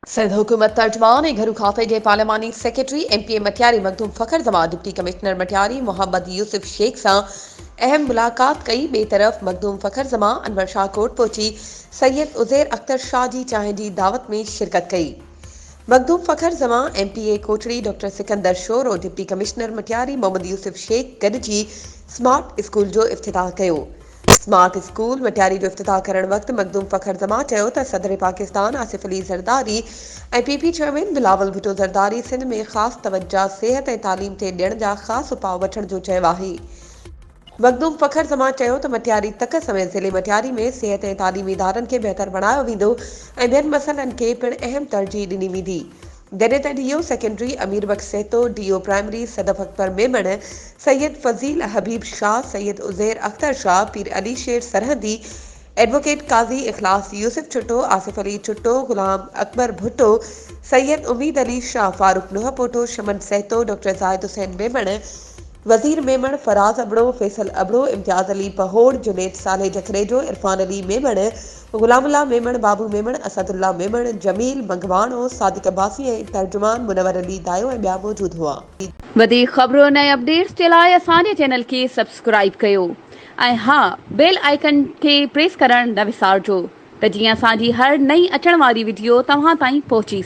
सिंध हुकूमत तर्जमान ऐं घरू खाते के पार्लियामानी secretary MPA Matiari Makhdoom Fakhar Jama deputy commissioner Matiari Mohammad Yousuf Sheikh सां अहम मुलाकात कई। ॿिए तरफ़ मखदूम फ़खर जमा अनवर शाह कोट पहुची सैयद उज़ैर अख्तर शाह जी चांहि जी दावत में शिरकत कई। मखदूम फ़खर जमा MPA कोटड़ी डॉक्टर सिकंदर शोर और डिप्टी कमिश्नर मटियारी मोहम्मद यूसुफ शेख गॾिजी स्मार्ट स्कूल जो इफ़्तिताह कयो। स्मार्ट स्कूल मटियारी जो इफ़्तिताह करण वक़्तु मखदूम फ़खर जमा चयो त सदर पाकिस्तान आसिफ अली ज़रदारी ऐं PP चेयरमैन बिलावल भुट्टो ज़रदारी सिंध में ख़ासि तवज्जा सिहत ऐं तालीम ते ॾियण जा ख़ासि उपाउ वठण जो चयो आहे। मखदूम फ़खर जमा चयो त मटियारी तक समेत ज़िले मटियारी में सिहत ऐं तालीमी इदारनि खे बहितर बणायो वेंदो ऐं ॿियनि मसइलनि खे पिणु अहम तरजीह ॾिनी वेंदी। जॾहिं त DO सेकेंडरी अमीर बख्श सेतो, DO प्राइमरी सदफ अकबर मेमण, सैयद फज़ील हबीब शाह, सैयद उज़ैर अख्तर शाह, पीर अली शेर सरहदी, एडवोकेट काज़ी इखलास यूसुफ चुट्टो, आसिफ अली चुट्टो, गुलाम अकबर भुट्टो, सैयद उम्मीद अली शाह, फारूक नुह पोटो, शमन सेतो, डॉक्टर ज़ाहिद हुसैन मेमण, वज़ीर मेमण, फराज अबड़ो, फैसल अबड़ो, इम्तियाज़ अली पहोड़, जुनेद साले जखरेजो, इरफान अली मेमण, गुलामुल्लाह मेमण, बाबू मेमण, असदुल्ला मेमण, जमील मंगवाणो, सादिक अब्बासी ऐं तर्जुमान मुनवर अली दायो ऐं ॿिया मौजूद हुआ। वधीक ख़बरुनि ऐं अपडेट्स जे लाइ असांजे चैनल खे सब्सक्राइब कयो ऐं हा बेल आइकन खे प्रेस करणु न विसारिजो त जीअं असांजी हर नई अचण वारी वीडियो तव्हां ताईं पहुची